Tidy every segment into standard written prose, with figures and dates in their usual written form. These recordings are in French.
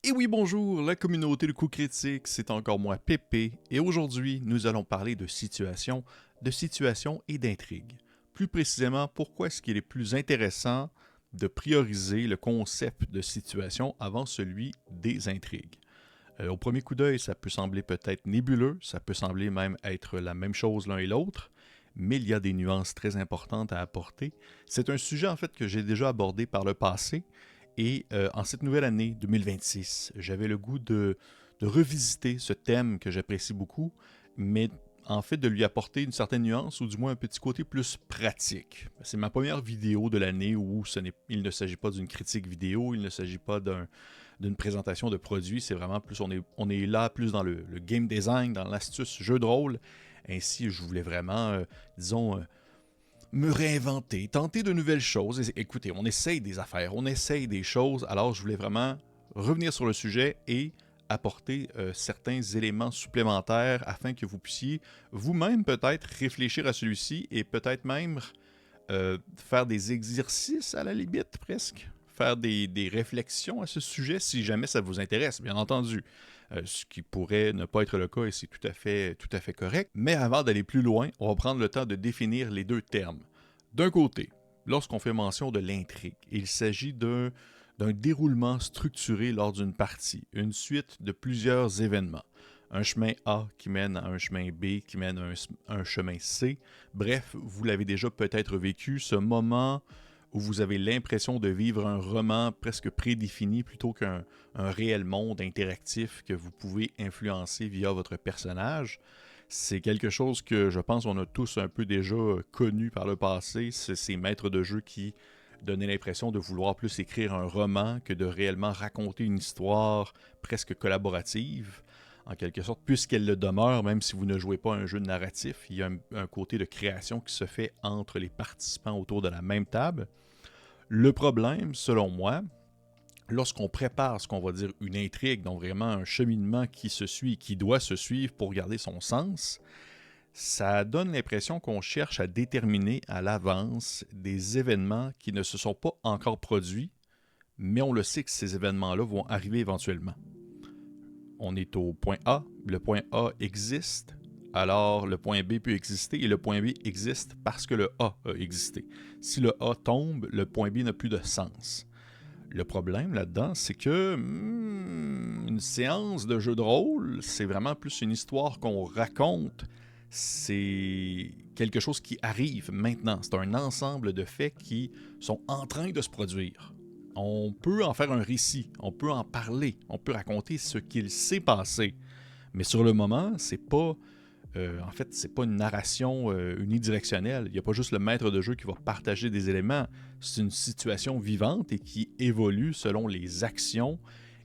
Et oui, bonjour, la communauté de coups critiques, c'est encore moi, Pépé, et aujourd'hui, nous allons parler de situation et d'intrigue. Plus précisément, pourquoi est-ce qu'il est plus intéressant de prioriser le concept de situation avant celui des intrigues. Au premier coup d'œil, ça peut sembler peut-être nébuleux, ça peut sembler même être la même chose l'un et l'autre, mais il y a des nuances très importantes à apporter. C'est un sujet en fait que j'ai déjà abordé par le passé, et en cette nouvelle année 2026, j'avais le goût de revisiter ce thème que j'apprécie beaucoup, mais en fait de lui apporter une certaine nuance ou du moins un petit côté plus pratique. C'est ma première vidéo de l'année où il ne s'agit pas d'une critique vidéo, il ne s'agit pas d'une présentation de produit, c'est vraiment plus, on est là plus dans le game design, dans l'astuce jeu de rôle. Ainsi, je voulais vraiment, me réinventer, tenter de nouvelles choses. Écoutez, on essaye des affaires, on essaye des choses, alors je voulais vraiment revenir sur le sujet et apporter certains éléments supplémentaires afin que vous puissiez vous-même peut-être réfléchir à celui-ci et peut-être même faire des exercices à la limite presque, faire des réflexions à ce sujet si jamais ça vous intéresse, bien entendu. Ce qui pourrait ne pas être le cas et c'est tout à fait correct. Mais avant d'aller plus loin, on va prendre le temps de définir les deux termes. D'un côté, lorsqu'on fait mention de l'intrigue, il s'agit d'un déroulement structuré lors d'une partie, une suite de plusieurs événements. Un chemin A qui mène à un chemin B qui mène à un chemin C. Bref, vous l'avez déjà peut-être vécu, ce moment où vous avez l'impression de vivre un roman presque prédéfini plutôt qu'un réel monde interactif que vous pouvez influencer via votre personnage. C'est quelque chose que je pense qu'on a tous un peu déjà connu par le passé. C'est ces maîtres de jeu qui donnaient l'impression de vouloir plus écrire un roman que de réellement raconter une histoire presque collaborative, en quelque sorte, puisqu'elle le demeure, même si vous ne jouez pas un jeu narratif, il y a un côté de création qui se fait entre les participants autour de la même table. Le problème, selon moi, lorsqu'on prépare ce qu'on va dire une intrigue, donc vraiment un cheminement qui se suit, qui doit se suivre pour garder son sens, ça donne l'impression qu'on cherche à déterminer à l'avance des événements qui ne se sont pas encore produits, mais on le sait que ces événements-là vont arriver éventuellement. On est au point A, le point A existe, alors le point B peut exister et le point B existe parce que le A a existé. Si le A tombe, le point B n'a plus de sens. Le problème là-dedans, c'est que une séance de jeu de rôle, c'est vraiment plus une histoire qu'on raconte. C'est quelque chose qui arrive maintenant. C'est un ensemble de faits qui sont en train de se produire. On peut en faire un récit, on peut en parler, on peut raconter ce qu'il s'est passé. Mais sur le moment, c'est pas c'est pas une narration unidirectionnelle. Il n'y a pas juste le maître de jeu qui va partager des éléments. C'est une situation vivante et qui évolue selon les actions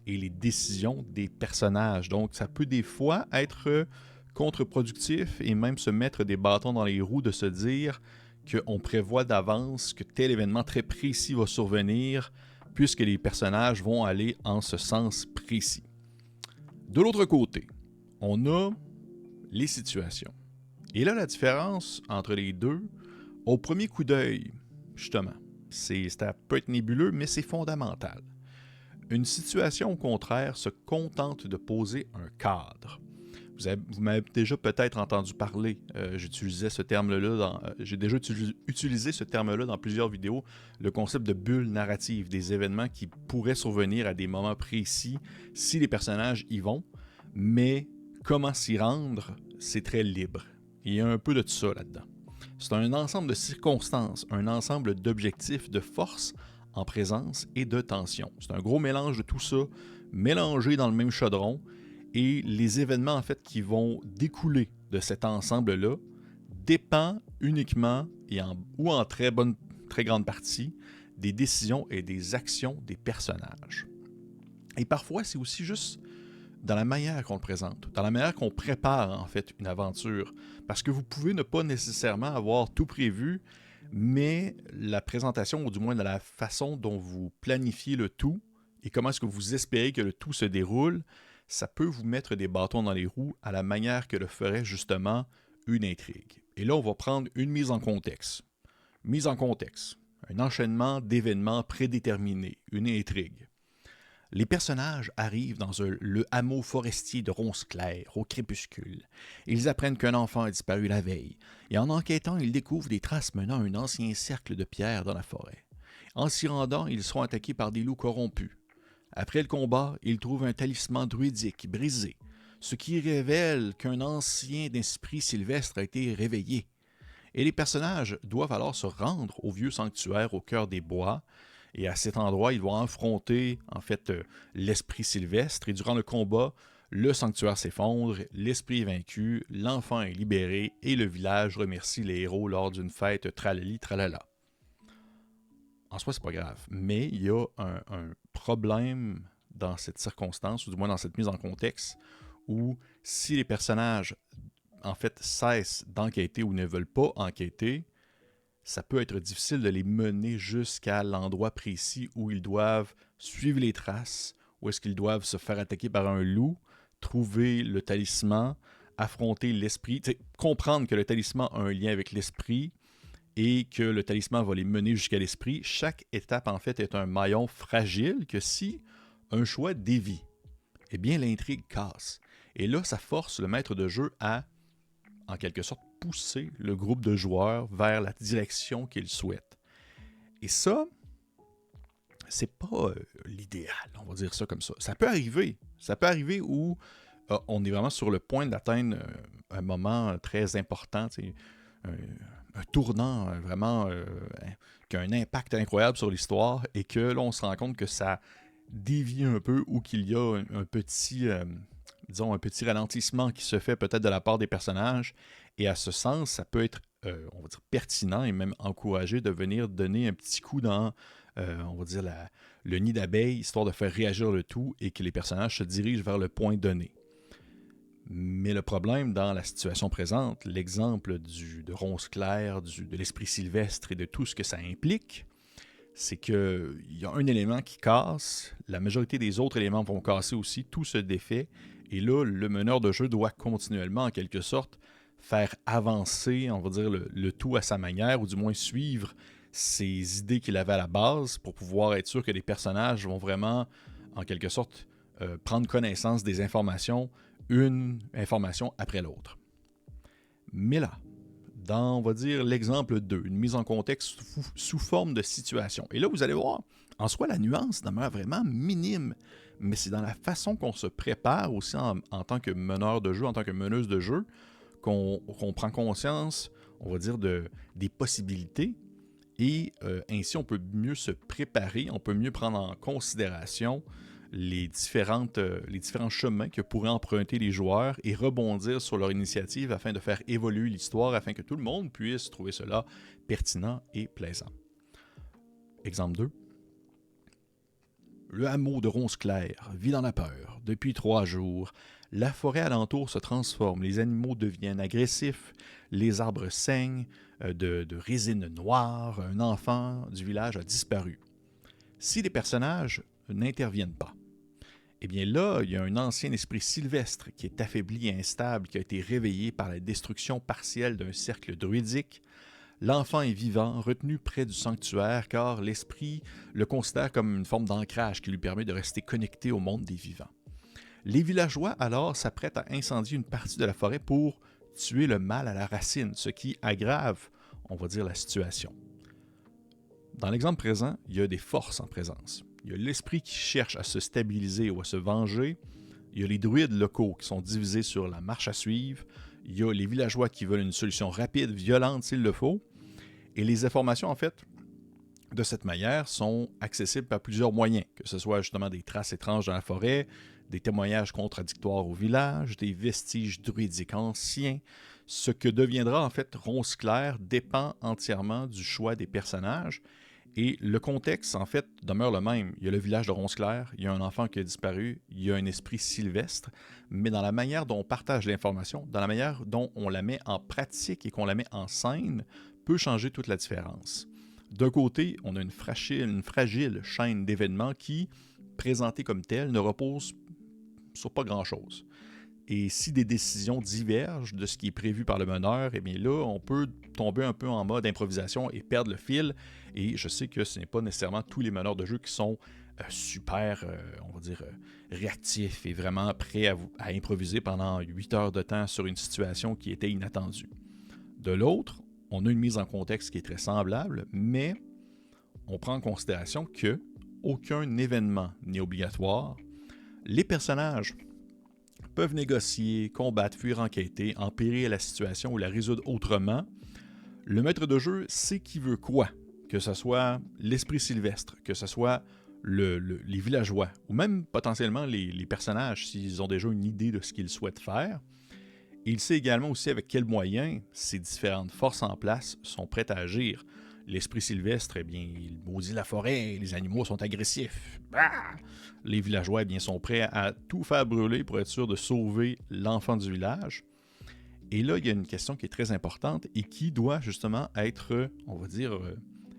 et les décisions des personnages. Donc, ça peut des fois être contre-productif et même se mettre des bâtons dans les roues de se dire qu'on prévoit d'avance que tel événement très précis va survenir puisque les personnages vont aller en ce sens précis. De l'autre côté, on a les situations. Et là, la différence entre les deux, au premier coup d'œil, justement, ça peut être nébuleux, mais c'est fondamental. Une situation, au contraire, se contente de poser un cadre. Vous m'avez déjà peut-être entendu parler, j'ai déjà utilisé ce terme-là dans plusieurs vidéos, le concept de bulle narrative, des événements qui pourraient survenir à des moments précis si les personnages y vont, mais comment s'y rendre, c'est très libre. Il y a un peu de ça là-dedans. C'est un ensemble de circonstances, un ensemble d'objectifs, de forces en présence et de tension. C'est un gros mélange de tout ça, mélangé dans le même chaudron, et les événements en fait qui vont découler de cet ensemble-là dépendent uniquement ou en très grande partie des décisions et des actions des personnages. Et parfois, c'est aussi juste dans la manière qu'on le présente, dans la manière qu'on prépare en fait une aventure. Parce que vous pouvez ne pas nécessairement avoir tout prévu, mais la présentation, ou du moins de la façon dont vous planifiez le tout et comment est-ce que vous espérez que le tout se déroule, ça peut vous mettre des bâtons dans les roues à la manière que le ferait justement une intrigue. Et là, on va prendre une mise en contexte. Mise en contexte, un enchaînement d'événements prédéterminés, une intrigue. Les personnages arrivent dans le hameau forestier de Ronceclair, au crépuscule. Ils apprennent qu'un enfant a disparu la veille, et en enquêtant, ils découvrent des traces menant à un ancien cercle de pierre dans la forêt. En s'y rendant, ils seront attaqués par des loups corrompus. Après le combat, ils trouvent un talisman druidique brisé, ce qui révèle qu'un ancien esprit sylvestre a été réveillé. Et les personnages doivent alors se rendre au vieux sanctuaire au cœur des bois, et à cet endroit, ils vont affronter l'esprit sylvestre, et durant le combat, le sanctuaire s'effondre, l'esprit est vaincu, l'enfant est libéré, et le village remercie les héros lors d'une fête tralali tralala. En soi, c'est pas grave, mais il y a un problème dans cette circonstance, ou du moins dans cette mise en contexte, où si les personnages cessent d'enquêter ou ne veulent pas enquêter, ça peut être difficile de les mener jusqu'à l'endroit précis où ils doivent suivre les traces, où est-ce qu'ils doivent se faire attaquer par un loup, trouver le talisman, affronter l'esprit, comprendre que le talisman a un lien avec l'esprit et que le talisman va les mener jusqu'à l'esprit. Chaque étape, en fait, est un maillon fragile que si un choix dévie, eh bien, l'intrigue casse. Et là, ça force le maître de jeu à, en quelque sorte, pousser le groupe de joueurs vers la direction qu'il souhaite. Et ça, c'est pas l'idéal, on va dire ça comme ça. Ça peut arriver. Ça peut arriver où on est vraiment sur le point d'atteindre un moment très important, un tournant vraiment qui a un impact incroyable sur l'histoire et que là, on se rend compte que ça dévie un peu ou qu'il y a un petit ralentissement qui se fait peut-être de la part des personnages. Et à ce sens, ça peut être, on va dire, pertinent et même encouragé de venir donner un petit coup dans, on va dire, le nid d'abeilles, histoire de faire réagir le tout et que les personnages se dirigent vers le point donné. Mais le problème dans la situation présente, l'exemple de Ronceclair, de l'esprit sylvestre et de tout ce que ça implique, c'est qu'il y a un élément qui casse, la majorité des autres éléments vont casser aussi, tout se défait, et là, le meneur de jeu doit continuellement, en quelque sorte, faire avancer, on va dire, le tout à sa manière, ou du moins suivre ses idées qu'il avait à la base pour pouvoir être sûr que les personnages vont vraiment, en quelque sorte, prendre connaissance des informations, une information après l'autre. Mais là, dans, on va dire, l'exemple 2, une mise en contexte sous forme de situation. Et là, vous allez voir, en soi, la nuance demeure vraiment minime, mais c'est dans la façon qu'on se prépare aussi en tant que meneur de jeu, en tant que meneuse de jeu, qu'on prend conscience, on va dire, des possibilités, et ainsi, on peut mieux se préparer, on peut mieux prendre en considération les différents chemins que pourraient emprunter les joueurs et rebondir sur leur initiative afin de faire évoluer l'histoire, afin que tout le monde puisse trouver cela pertinent et plaisant. Exemple 2. Le hameau de Ronceclair vit dans la peur. Depuis 3 jours, la forêt alentour se transforme, les animaux deviennent agressifs, les arbres saignent de résine noire, un enfant du village a disparu. Si les personnages n'interviennent pas, eh bien là, il y a un ancien esprit sylvestre qui est affaibli et instable, qui a été réveillé par la destruction partielle d'un cercle druidique. L'enfant est vivant, retenu près du sanctuaire, car l'esprit le considère comme une forme d'ancrage qui lui permet de rester connecté au monde des vivants. Les villageois, alors, s'apprêtent à incendier une partie de la forêt pour tuer le mal à la racine, ce qui aggrave, on va dire, la situation. Dans l'exemple présent, il y a des forces en présence. Il y a l'esprit qui cherche à se stabiliser ou à se venger. Il y a les druides locaux qui sont divisés sur la marche à suivre. Il y a les villageois qui veulent une solution rapide, violente s'il le faut. Et les informations, en fait, de cette manière, sont accessibles par plusieurs moyens, que ce soit justement des traces étranges dans la forêt, des témoignages contradictoires au village, des vestiges druidiques anciens. Ce que deviendra en fait Ronceclair dépend entièrement du choix des personnages. Et le contexte, en fait, demeure le même. Il y a le village de Ronceclair, il y a un enfant qui a disparu, il y a un esprit sylvestre, mais dans la manière dont on partage l'information, dans la manière dont on la met en pratique et qu'on la met en scène, peut changer toute la différence. D'un côté, on a une fragile chaîne d'événements qui, présentée comme telle, ne repose sur pas grand-chose. Et si des décisions divergent de ce qui est prévu par le meneur, eh bien là, on peut tomber un peu en mode improvisation et perdre le fil. Et je sais que ce n'est pas nécessairement tous les meneurs de jeu qui sont super, on va dire, réactif et vraiment prêt à improviser pendant 8 heures de temps sur une situation qui était inattendue. De l'autre, on a une mise en contexte qui est très semblable, mais on prend en considération que aucun événement n'est obligatoire. Les personnages peuvent négocier, combattre, fuir, enquêter, empirer la situation ou la résoudre autrement. Le maître de jeu sait qui veut quoi, que ce soit l'esprit sylvestre, que ce soit les villageois, ou même potentiellement les personnages, s'ils ont déjà une idée de ce qu'ils souhaitent faire. Et il sait également aussi avec quels moyens ces différentes forces en place sont prêtes à agir. L'esprit sylvestre, eh bien, il maudit la forêt, les animaux sont agressifs. Ah! Les villageois, eh bien, sont prêts à tout faire brûler pour être sûr de sauver l'enfant du village. Et là, il y a une question qui est très importante et qui doit justement être, on va dire,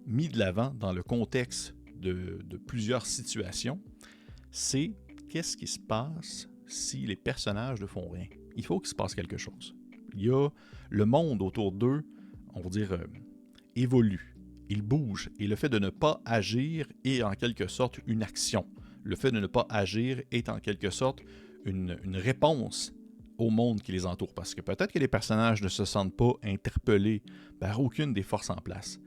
mis de l'avant dans le contexte de plusieurs situations. C'est qu'est-ce qui se passe si les personnages ne font rien? Il faut qu'il se passe quelque chose. Il y a le monde autour d'eux, on va dire, évolue. Il bouge. Et le fait de ne pas agir est en quelque sorte une action. Le fait de ne pas agir est en quelque sorte une réponse au monde qui les entoure. Parce que peut-être que les personnages ne se sentent pas interpellés par aucune des forces en place.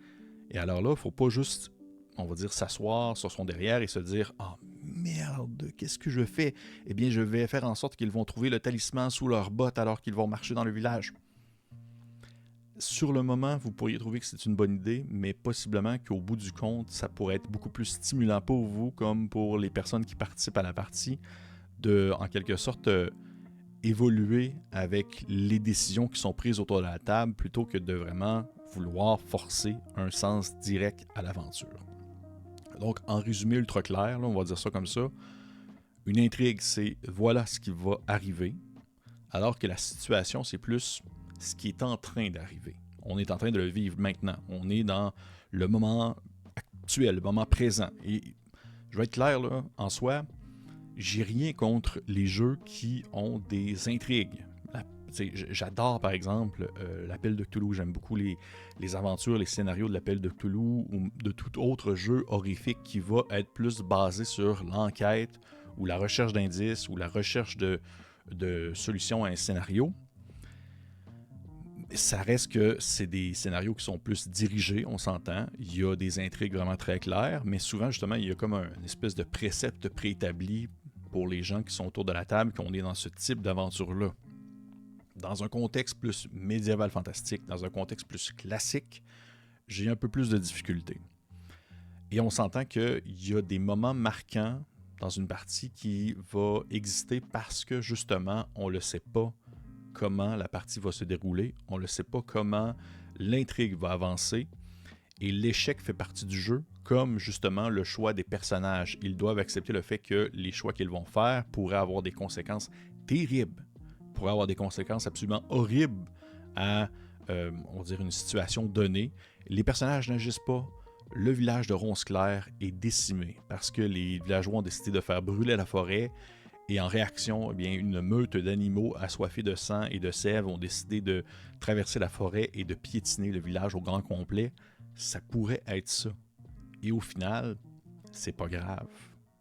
Et alors là, il ne faut pas juste, on va dire, s'asseoir sur son derrière et se dire « Ah, merde, qu'est-ce que je fais? Eh bien, je vais faire en sorte qu'ils vont trouver le talisman sous leurs bottes alors qu'ils vont marcher dans le village. » Sur le moment, vous pourriez trouver que c'est une bonne idée, mais possiblement qu'au bout du compte, ça pourrait être beaucoup plus stimulant pour vous, comme pour les personnes qui participent à la partie, de, en quelque sorte, évoluer avec les décisions qui sont prises autour de la table, plutôt que de vraiment vouloir forcer un sens direct à l'aventure. Donc, en résumé ultra clair, là, on va dire ça comme ça, une intrigue, c'est voilà ce qui va arriver, alors que la situation, c'est plus ce qui est en train d'arriver. On est en train de le vivre maintenant. On est dans le moment actuel, le moment présent. Et je vais être clair, là, en soi, j'ai rien contre les jeux qui ont des intrigues. J'adore, par exemple, l'Appel de Cthulhu. J'aime beaucoup les aventures, les scénarios de l'Appel de Cthulhu ou de tout autre jeu horrifique qui va être plus basé sur l'enquête ou la recherche d'indices ou la recherche de solutions à un scénario. Ça reste que c'est des scénarios qui sont plus dirigés, on s'entend. Il y a des intrigues vraiment très claires, mais souvent, justement, il y a comme une espèce de précepte préétabli pour les gens qui sont autour de la table, qu'on est dans ce type d'aventure-là. Dans un contexte plus médiéval fantastique, dans un contexte plus classique, j'ai un peu plus de difficultés. Et on s'entend qu'il y a des moments marquants dans une partie qui va exister parce que, justement, on ne le sait pas comment la partie va se dérouler, on ne sait pas comment l'intrigue va avancer, et l'échec fait partie du jeu, comme justement le choix des personnages. Ils doivent accepter le fait que les choix qu'ils vont faire pourraient avoir des conséquences terribles, pourraient avoir des conséquences absolument horribles à, on va dire, une situation donnée. Les personnages n'agissent pas. Le village de Ronce-Claire est décimé parce que les villageois ont décidé de faire brûler la forêt. Et en réaction, eh bien, une meute d'animaux assoiffés de sang et de sève ont décidé de traverser la forêt et de piétiner le village au grand complet. Ça pourrait être ça. Et au final, c'est pas grave.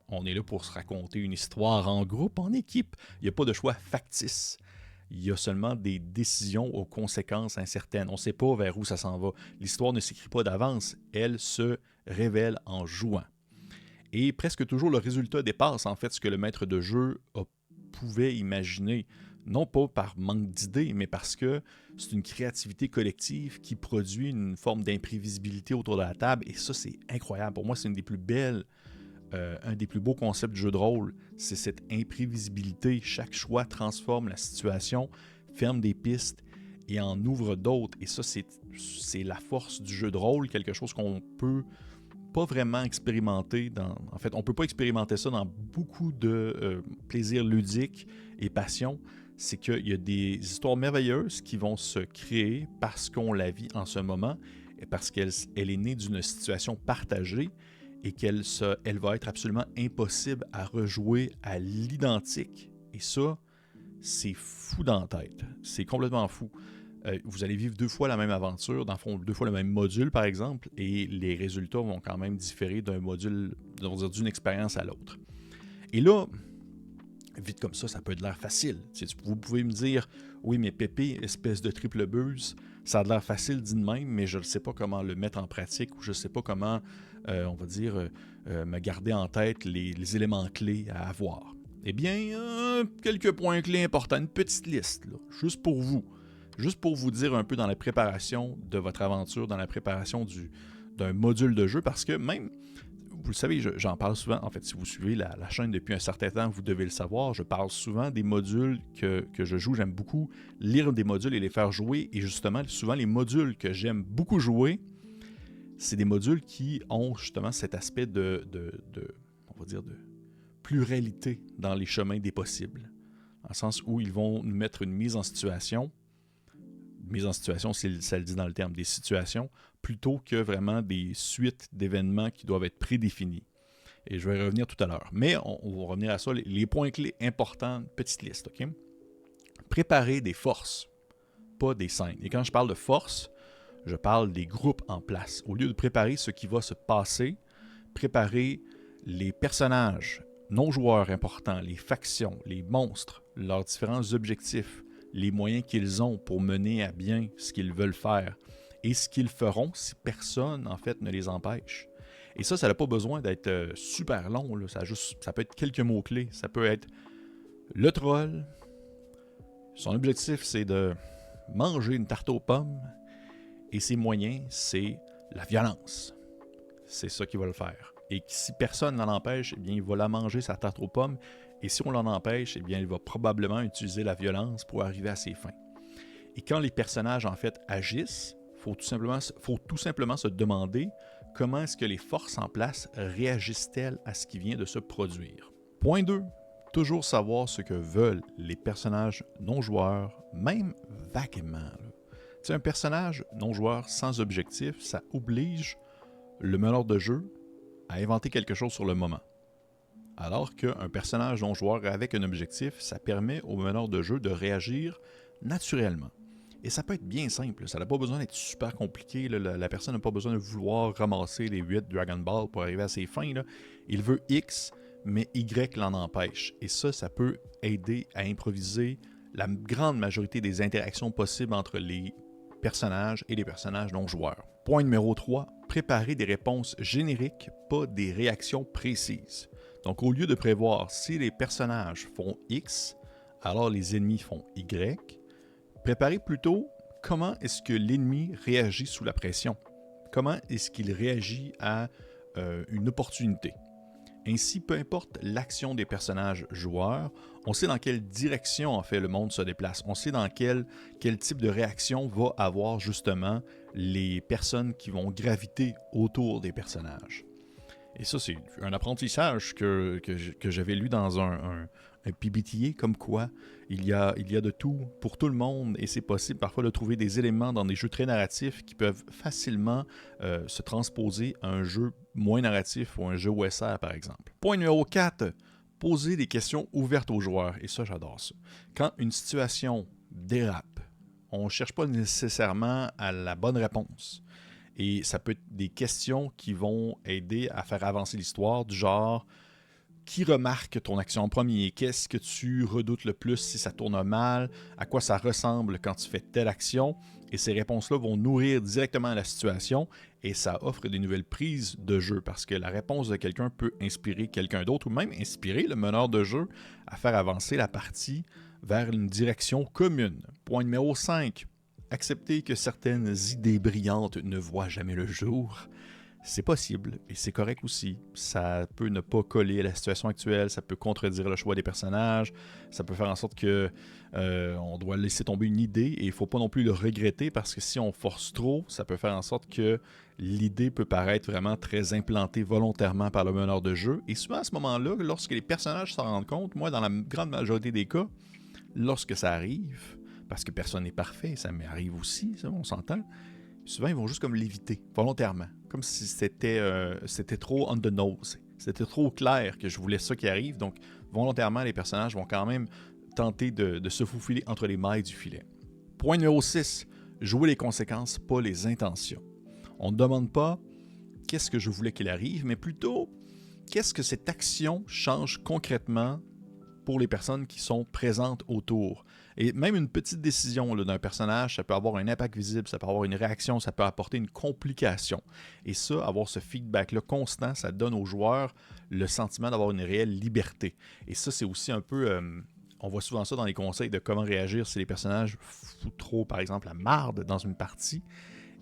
On est là pour se raconter une histoire en groupe, en équipe. Il n'y a pas de choix factice. Il y a seulement des décisions aux conséquences incertaines. On ne sait pas vers où ça s'en va. L'histoire ne s'écrit pas d'avance. Elle se révèle en jouant. Et presque toujours, le résultat dépasse en fait ce que le maître de jeu pouvait imaginer. Non pas par manque d'idées, mais parce que c'est une créativité collective qui produit une forme d'imprévisibilité autour de la table. Et ça, c'est incroyable. Pour moi, c'est une des plus belles, un des plus beaux concepts du jeu de rôle. C'est cette imprévisibilité. Chaque choix transforme la situation, ferme des pistes et en ouvre d'autres. Et ça, c'est la force du jeu de rôle, quelque chose qu'on peut pas vraiment expérimenté en fait, on peut pas expérimenter ça dans beaucoup de plaisirs ludiques et passions. C'est qu'il y a des histoires merveilleuses qui vont se créer parce qu'on la vit en ce moment et parce qu'elle est née d'une situation partagée et qu'elle va être absolument impossible à rejouer à l'identique. Et ça, c'est fou dans la tête. C'est complètement fou. vous allez vivre 2 fois la même aventure, dans le fond, 2 fois le même module, par exemple, et les résultats vont quand même différer d'un module, on va dire, d'une expérience à l'autre. Et là, vite comme ça peut de l'air facile. Vous pouvez me dire, oui, mais Pépé, espèce de triple buse, ça a de l'air facile dit de même, mais je ne sais pas comment le mettre en pratique ou je ne sais pas comment, on va dire, me garder en tête les éléments clés à avoir. Eh bien, quelques points clés importants, une petite liste, là, juste pour vous dire un peu dans la préparation de votre aventure, dans la préparation d'un module de jeu, parce que même, vous le savez, j'en parle souvent, en fait, si vous suivez la chaîne depuis un certain temps, vous devez le savoir, je parle souvent des modules que je joue, j'aime beaucoup lire des modules et les faire jouer, et justement, souvent les modules que j'aime beaucoup jouer, c'est des modules qui ont justement cet aspect on va dire, de pluralité dans les chemins des possibles, dans le sens où ils vont nous mettre une mise en situation, ça le dit dans le terme, des situations, plutôt que vraiment des suites d'événements qui doivent être prédéfinis. Et je vais revenir tout à l'heure. Mais on va revenir à ça. Les points clés importants, petite liste, OK? Préparer des forces, pas des scènes. Et quand je parle de forces, je parle des groupes en place. Au lieu de préparer ce qui va se passer, préparer les personnages non-joueurs importants, les factions, les monstres, leurs différents objectifs, les moyens qu'ils ont pour mener à bien ce qu'ils veulent faire et ce qu'ils feront si personne, en fait, ne les empêche. Et ça n'a pas besoin d'être super long, là. Ça peut être quelques mots-clés. Ça peut être le troll. Son objectif, c'est de manger une tarte aux pommes et ses moyens, c'est la violence. C'est ça qui va le faire. Et si personne n'en empêche, eh bien, il va la manger, sa tarte aux pommes. Et si on l'en empêche, eh bien, il va probablement utiliser la violence pour arriver à ses fins. Et quand les personnages, en fait, agissent, faut tout simplement se demander comment est-ce que les forces en place réagissent-elles à ce qui vient de se produire. Point 2. Toujours savoir ce que veulent les personnages non-joueurs, même vaguement. C'est un personnage non-joueur sans objectif, ça oblige le meneur de jeu à inventer quelque chose sur le moment. Alors qu'un personnage non-joueur avec un objectif, ça permet au meneur de jeu de réagir naturellement. Et ça peut être bien simple, ça n'a pas besoin d'être super compliqué, la personne n'a pas besoin de vouloir ramasser les 8 Dragon Ball pour arriver à ses fins. Là. Il veut X, mais Y l'en empêche. Et ça peut aider à improviser la grande majorité des interactions possibles entre les personnages et les personnages non-joueurs. Point numéro 3, préparer des réponses génériques, pas des réactions précises. Donc au lieu de prévoir si les personnages font X, alors les ennemis font Y, préparez plutôt comment est-ce que l'ennemi réagit sous la pression. Comment est-ce qu'il réagit à une opportunité. Ainsi, peu importe l'action des personnages joueurs, on sait dans quelle direction en fait le monde se déplace. On sait dans quel type de réaction va avoir justement les personnes qui vont graviter autour des personnages. Et ça, c'est un apprentissage que j'avais lu dans un PBTA, comme quoi il y a de tout pour tout le monde et c'est possible parfois de trouver des éléments dans des jeux très narratifs qui peuvent facilement se transposer à un jeu moins narratif ou un jeu OSR par exemple. Point numéro 4, poser des questions ouvertes aux joueurs. Et ça, j'adore ça. Quand une situation dérape, on ne cherche pas nécessairement à la bonne réponse. Et ça peut être des questions qui vont aider à faire avancer l'histoire, du genre qui remarque ton action en premier? Qu'est-ce que tu redoutes le plus si ça tourne mal? À quoi ça ressemble quand tu fais telle action? Et ces réponses-là vont nourrir directement la situation et ça offre des nouvelles prises de jeu parce que la réponse de quelqu'un peut inspirer quelqu'un d'autre ou même inspirer le meneur de jeu à faire avancer la partie vers une direction commune. Point numéro 5. Accepter que certaines idées brillantes ne voient jamais le jour. C'est possible et c'est correct aussi. Ça peut ne pas coller à la situation actuelle, ça peut contredire le choix des personnages, ça peut faire en sorte que on doit laisser tomber une idée et il ne faut pas non plus le regretter parce que si on force trop, ça peut faire en sorte que l'idée peut paraître vraiment très implantée volontairement par le meneur de jeu. Et souvent à ce moment-là, lorsque les personnages s'en rendent compte, moi dans la grande majorité des cas, lorsque ça arrive, parce que personne n'est parfait, ça m'arrive aussi, ça, on s'entend. Souvent, ils vont juste comme l'éviter, volontairement. Comme si c'était trop on the nose. C'était trop clair que je voulais ça qui arrive. Donc, volontairement, les personnages vont quand même tenter de se faufiler entre les mailles du filet. Point numéro 6, jouer les conséquences, pas les intentions. On ne demande pas qu'est-ce que je voulais qu'il arrive, mais plutôt qu'est-ce que cette action change concrètement pour les personnes qui sont présentes autour. Et même une petite décision là, d'un personnage, ça peut avoir un impact visible, ça peut avoir une réaction, ça peut apporter une complication. Et ça, avoir ce feedback-là constant, ça donne aux joueurs le sentiment d'avoir une réelle liberté. Et ça, c'est aussi un peu... on voit souvent ça dans les conseils de comment réagir si les personnages foutent trop, par exemple, la marde dans une partie.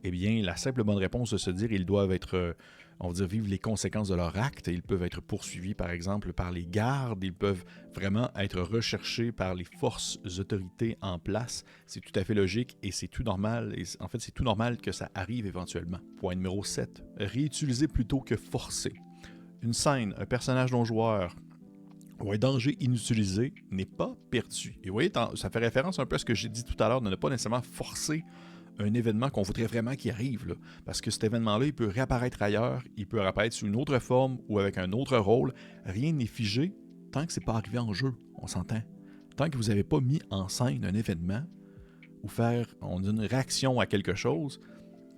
Eh bien, la simple bonne réponse de se dire ils doivent être, on va dire, vivre les conséquences de leur acte. Ils peuvent être poursuivis, par exemple, par les gardes. Ils peuvent vraiment être recherchés par les forces autorités en place. C'est tout à fait logique et c'est tout normal. Et en fait, c'est tout normal que ça arrive éventuellement. Point numéro 7. Réutiliser plutôt que forcer. Une scène, un personnage non-joueur ou un danger inutilisé n'est pas perdu. Et vous voyez, ça fait référence un peu à ce que j'ai dit tout à l'heure de ne pas nécessairement forcer un événement qu'on voudrait vraiment qu'il arrive. Là. Parce que cet événement-là, il peut réapparaître ailleurs, il peut réapparaître sous une autre forme ou avec un autre rôle. Rien n'est figé tant que c'est pas arrivé en jeu, on s'entend. Tant que vous n'avez pas mis en scène un événement ou faire une réaction à quelque chose,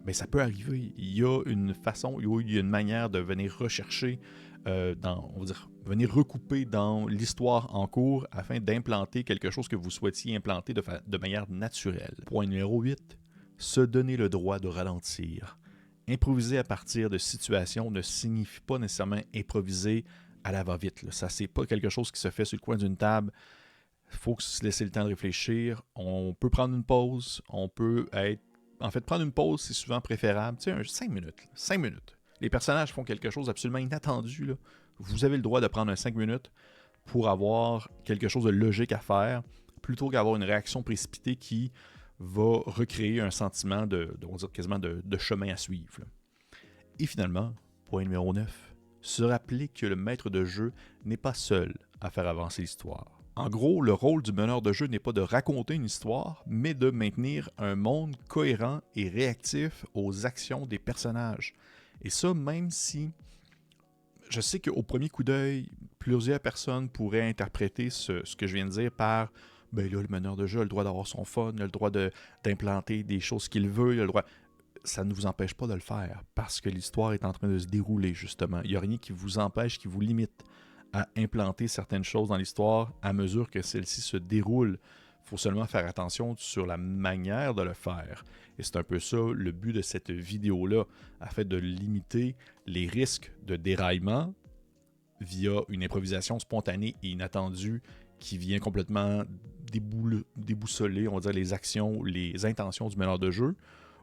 bien, ça peut arriver. Il y a une façon, il y a une manière de venir rechercher, on va dire, venir recouper dans l'histoire en cours afin d'implanter quelque chose que vous souhaitiez implanter de manière naturelle. Point numéro 8. Se donner le droit de ralentir. Improviser à partir de situations ne signifie pas nécessairement improviser à la va-vite. Là. Ça, c'est pas quelque chose qui se fait sur le coin d'une table. Il faut se laisser le temps de réfléchir. On peut prendre une pause. On peut être... En fait, prendre une pause, c'est souvent préférable. Tu sais, 5 minutes. 5 minutes. Les personnages font quelque chose d'absolument inattendu. Là. Vous avez le droit de prendre un 5 minutes pour avoir quelque chose de logique à faire, plutôt qu'avoir une réaction précipitée qui va recréer un sentiment on va dire quasiment de chemin à suivre. Là. Et finalement, point numéro 9, se rappeler que le maître de jeu n'est pas seul à faire avancer l'histoire. En gros, le rôle du meneur de jeu n'est pas de raconter une histoire, mais de maintenir un monde cohérent et réactif aux actions des personnages. Et ça, même si je sais qu'au premier coup d'œil, plusieurs personnes pourraient interpréter ce que je viens de dire par ben là, le meneur de jeu a le droit d'avoir son fun, il a le droit d'implanter des choses qu'il veut, il a le droit. Ça ne vous empêche pas de le faire parce que l'histoire est en train de se dérouler, justement. Il n'y a rien qui vous empêche, qui vous limite à implanter certaines choses dans l'histoire à mesure que celle-ci se déroule. Il faut seulement faire attention sur la manière de le faire. Et c'est un peu ça le but de cette vidéo-là, afin de limiter les risques de déraillement via une improvisation spontanée et inattendue qui vient complètement déboussoler, on va dire, les actions, les intentions du meneur de jeu,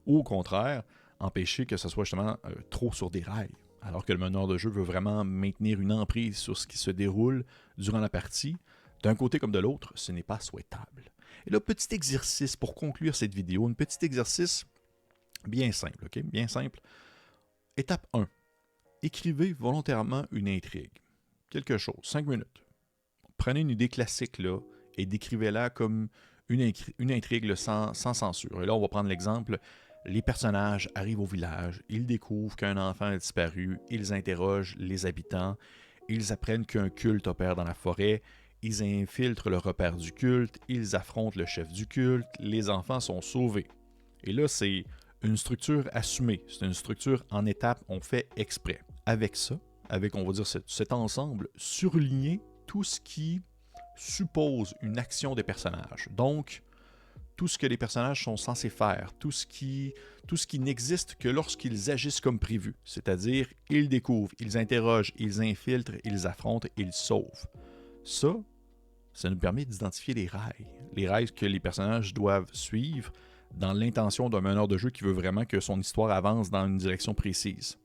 ou au contraire, empêcher que ce soit justement trop sur des rails, alors que le meneur de jeu veut vraiment maintenir une emprise sur ce qui se déroule durant la partie. D'un côté comme de l'autre, ce n'est pas souhaitable. Et là, petit exercice pour conclure cette vidéo, un petit exercice bien simple, ok? Bien simple. Étape 1. Écrivez volontairement une intrigue. Quelque chose, 5 minutes. Prenez une idée classique là et décrivez-la comme une intrigue là, sans censure. Et là, on va prendre l'exemple. Les personnages arrivent au village, ils découvrent qu'un enfant a disparu, ils interrogent les habitants, ils apprennent qu'un culte opère dans la forêt, ils infiltrent le repère du culte, ils affrontent le chef du culte, les enfants sont sauvés. Et là, c'est une structure assumée, c'est une structure en étapes, on fait exprès. Avec ça, avec, on va dire, cet ensemble, surligner tout ce qui suppose une action des personnages. Donc, tout ce que les personnages sont censés faire, tout ce qui n'existe que lorsqu'ils agissent comme prévu. C'est-à-dire, ils découvrent, ils interrogent, ils infiltrent, ils affrontent, ils sauvent. Ça nous permet d'identifier les rails que les personnages doivent suivre dans l'intention d'un meneur de jeu qui veut vraiment que son histoire avance dans une direction précise.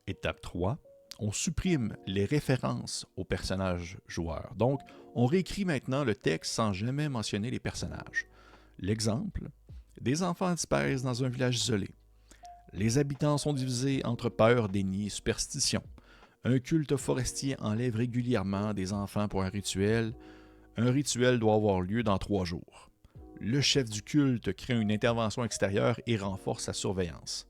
Étape 3. On supprime les références aux personnages joueurs. Donc, on réécrit maintenant le texte sans jamais mentionner les personnages. L'exemple, des enfants disparaissent dans un village isolé. Les habitants sont divisés entre peur, déni et superstition. Un culte forestier enlève régulièrement des enfants pour un rituel. Un rituel doit avoir lieu dans 3 jours. Le chef du culte crée une intervention extérieure et renforce sa surveillance.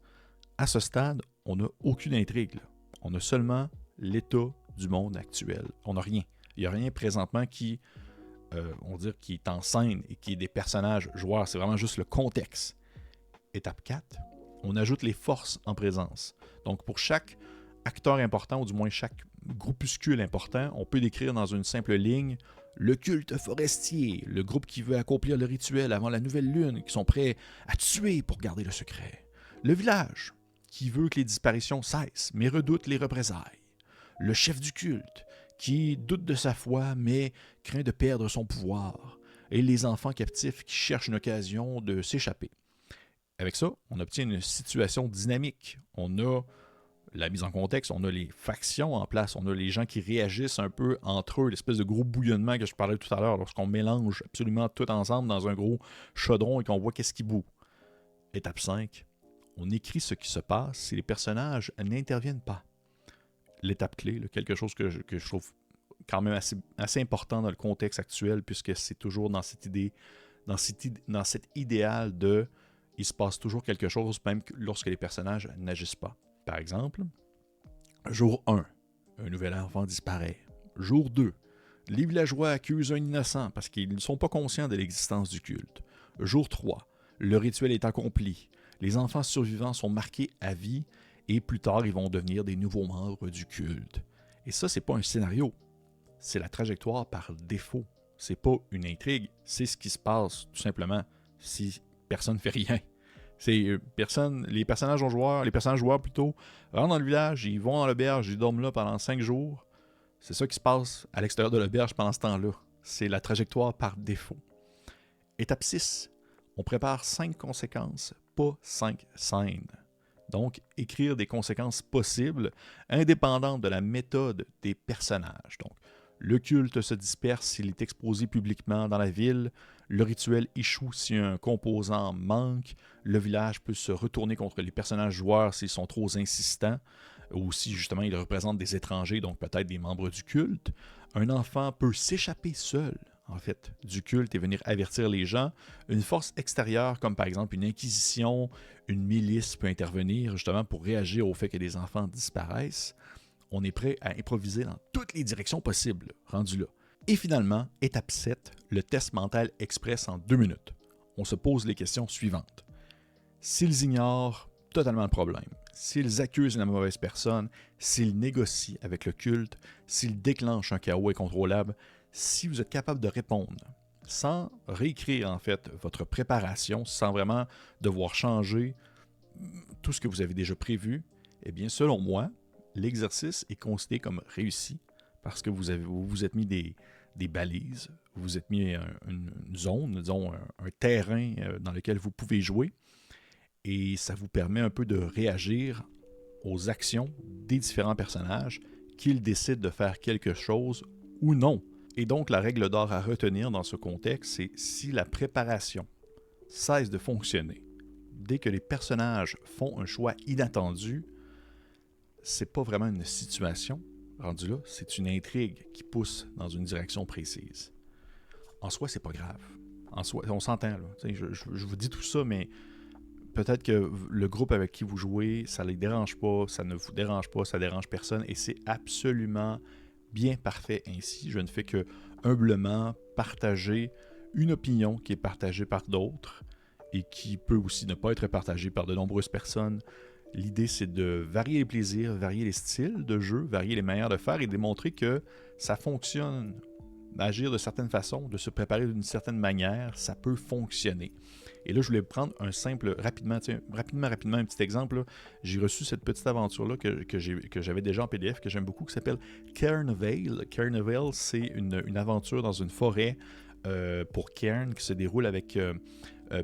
À ce stade, on n'a aucune intrigue. Là. On a seulement l'état du monde actuel. On n'a rien. Il n'y a rien présentement qui on va dire, qui est en scène et qui est des personnages joueurs, c'est vraiment juste le contexte. Étape 4, on ajoute les forces en présence. Donc, pour chaque acteur important, ou du moins chaque groupuscule important, on peut décrire dans une simple ligne le culte forestier, le groupe qui veut accomplir le rituel avant la nouvelle lune, qui sont prêts à tuer pour garder le secret. Le village, qui veut que les disparitions cessent, mais redoute les représailles. Le chef du culte, qui doute de sa foi, mais craint de perdre son pouvoir. Et les enfants captifs qui cherchent une occasion de s'échapper. Avec ça, on obtient une situation dynamique. On a la mise en contexte, on a les factions en place, on a les gens qui réagissent un peu entre eux, l'espèce de gros bouillonnement que je parlais tout à l'heure, lorsqu'on mélange absolument tout ensemble dans un gros chaudron et qu'on voit qu'est-ce qui bout. Étape 5, on écrit ce qui se passe si les personnages n'interviennent pas. L'étape clé, quelque chose que je trouve quand même assez important dans le contexte actuel, puisque c'est toujours dans cette idée, dans cet idéal de il se passe toujours quelque chose, même lorsque les personnages n'agissent pas. Par exemple, jour 1, un nouvel enfant disparaît. Jour 2, les villageois accusent un innocent parce qu'ils ne sont pas conscients de l'existence du culte. Jour 3, le rituel est accompli. Les enfants survivants sont marqués à vie et plus tard, ils vont devenir des nouveaux membres du culte. Et ça, c'est pas un scénario. C'est la trajectoire par défaut. C'est pas une intrigue. C'est ce qui se passe, tout simplement, si personne ne fait rien. Les personnages joueurs plutôt, rentrent dans le village, ils vont dans l'auberge, ils dorment là pendant 5 jours. C'est ça qui se passe à l'extérieur de l'auberge pendant ce temps-là. C'est la trajectoire par défaut. Étape 6. On prépare 5 conséquences, pas 5 scènes. Donc, écrire des conséquences possibles, indépendantes de la méthode des personnages. Donc, le culte se disperse s'il est exposé publiquement dans la ville. Le rituel échoue si un composant manque. Le village peut se retourner contre les personnages joueurs s'ils sont trop insistants ou si justement ils représentent des étrangers, donc peut-être des membres du culte. Un enfant peut s'échapper seul, en fait, du culte et venir avertir les gens. Une force extérieure, comme par exemple une inquisition, une milice peut intervenir justement pour réagir au fait que des enfants disparaissent. On est prêt à improviser dans toutes les directions possibles, rendu là. Et finalement, étape 7, le test mental express en 2 minutes. On se pose les questions suivantes. S'ils ignorent totalement le problème, s'ils accusent la mauvaise personne, s'ils négocient avec le culte, s'ils déclenchent un chaos incontrôlable, si vous êtes capable de répondre sans réécrire en fait votre préparation, sans vraiment devoir changer tout ce que vous avez déjà prévu, eh bien selon moi, l'exercice est considéré comme réussi parce que vous vous êtes mis des balises, vous vous êtes mis une zone, disons un terrain dans lequel vous pouvez jouer et ça vous permet un peu de réagir aux actions des différents personnages, qu'ils décident de faire quelque chose ou non. Et donc la règle d'or à retenir dans ce contexte, c'est si la préparation cesse de fonctionner, dès que les personnages font un choix inattendu, c'est pas vraiment une situation rendue là, c'est une intrigue qui pousse dans une direction précise. En soi, c'est pas grave. En soi, on s'entend là. Je vous dis tout ça, mais peut-être que le groupe avec qui vous jouez, ça les dérange pas, ça ne vous dérange pas, ça dérange personne, et c'est absolument bien parfait ainsi. Je ne fais que humblement partager une opinion qui est partagée par d'autres et qui peut aussi ne pas être partagée par de nombreuses personnes. L'idée, c'est de varier les plaisirs, varier les styles de jeu, varier les manières de faire et démontrer que ça fonctionne. D'agir de certaines façons, de se préparer d'une certaine manière, ça peut fonctionner. Et là, je voulais prendre un simple, rapidement, un petit exemple. Là. J'ai reçu cette petite aventure-là que j'avais déjà en PDF, que j'aime beaucoup, qui s'appelle Cairnvale. Cairnvale, c'est une aventure dans une forêt pour Cairn qui se déroule avec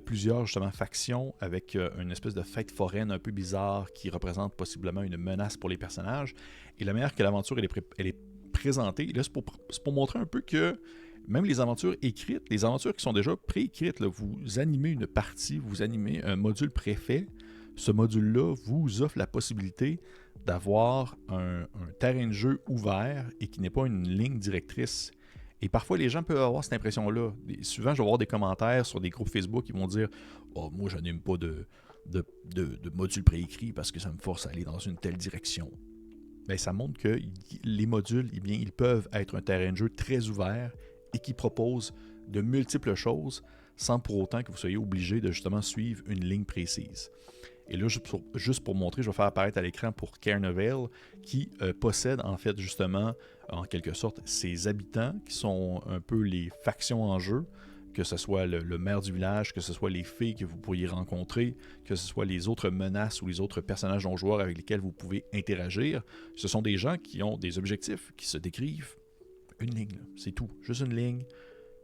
plusieurs justement factions, avec une espèce de fête foraine un peu bizarre qui représente possiblement une menace pour les personnages. Et la manière que l'aventure elle est présentée, là, c'est pour montrer un peu que même les aventures écrites, les aventures qui sont déjà préécrites, là, vous animez une partie, vous animez un module préfet. Ce module-là vous offre la possibilité d'avoir un terrain de jeu ouvert et qui n'est pas une ligne directrice. Et parfois, les gens peuvent avoir cette impression-là. Souvent, je vais avoir des commentaires sur des groupes Facebook qui vont dire « Oh, moi, je n'aime pas de module préécrit parce que ça me force à aller dans une telle direction. » Bien, ça montre que les modules, eh bien, ils peuvent être un terrain de jeu très ouvert et qui propose de multiples choses sans pour autant que vous soyez obligé de justement suivre une ligne précise. Et là, juste pour montrer, je vais faire apparaître à l'écran pour Carnival, qui possède en fait justement, en quelque sorte, ses habitants, qui sont un peu les factions en jeu, que ce soit le maire du village, que ce soit les fées que vous pourriez rencontrer, que ce soit les autres menaces ou les autres personnages non-joueurs avec lesquels vous pouvez interagir. Ce sont des gens qui ont des objectifs, qui se décrivent une ligne, c'est tout, juste une ligne.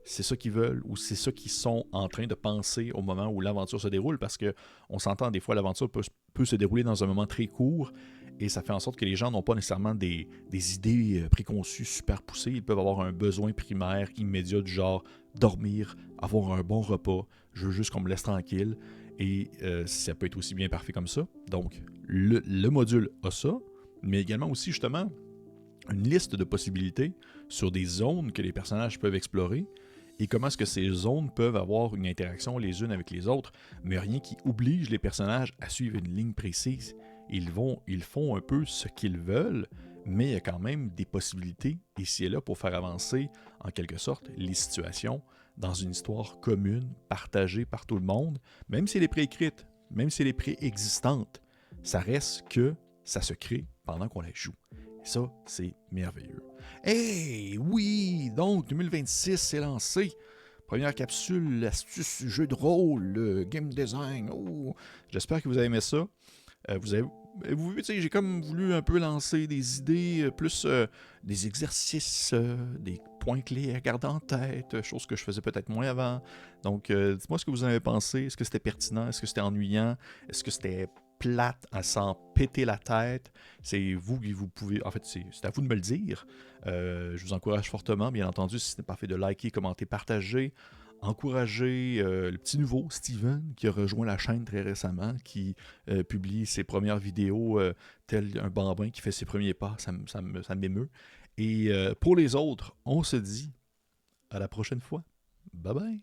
C'est ça qu'ils veulent ou c'est ça qu'ils sont en train de penser au moment où l'aventure se déroule, parce qu'on s'entend des fois l'aventure peut se dérouler dans un moment très court et ça fait en sorte que les gens n'ont pas nécessairement des idées préconçues super poussées. Ils peuvent avoir un besoin primaire immédiat du genre dormir, avoir un bon repas, je veux juste qu'on me laisse tranquille, et ça peut être aussi bien parfait comme ça. Donc le module a ça, mais également aussi justement une liste de possibilités sur des zones que les personnages peuvent explorer et comment est-ce que ces zones peuvent avoir une interaction les unes avec les autres, mais rien qui oblige les personnages à suivre une ligne précise. Ils font un peu ce qu'ils veulent, mais il y a quand même des possibilités ici et là pour faire avancer, en quelque sorte, les situations dans une histoire commune, partagée par tout le monde, même si elle est préécrite, même si elle est préexistante, ça reste que ça se crée pendant qu'on la joue. Et ça, c'est merveilleux. Hey, oui! Donc, 2026 s'est lancé. Première capsule, astuce, jeu de rôle, game design. Oh, j'espère que vous avez aimé ça. J'ai comme voulu un peu lancer des idées, plus des exercices, des points clés à garder en tête, chose que je faisais peut-être moins avant. Donc, dites-moi ce que vous en avez pensé. Est-ce que c'était pertinent? Est-ce que c'était ennuyant? Est-ce que c'était plate à s'en péter la tête? C'est vous qui vous pouvez... En fait, c'est à vous de me le dire. Je vous encourage fortement, bien entendu, si ce n'est pas fait, de liker, commenter, partager. Encourager le petit nouveau, Steven, qui a rejoint la chaîne très récemment, qui publie ses premières vidéos tel un bambin qui fait ses premiers pas. Ça m'émeut. Et pour les autres, on se dit à la prochaine fois. Bye bye!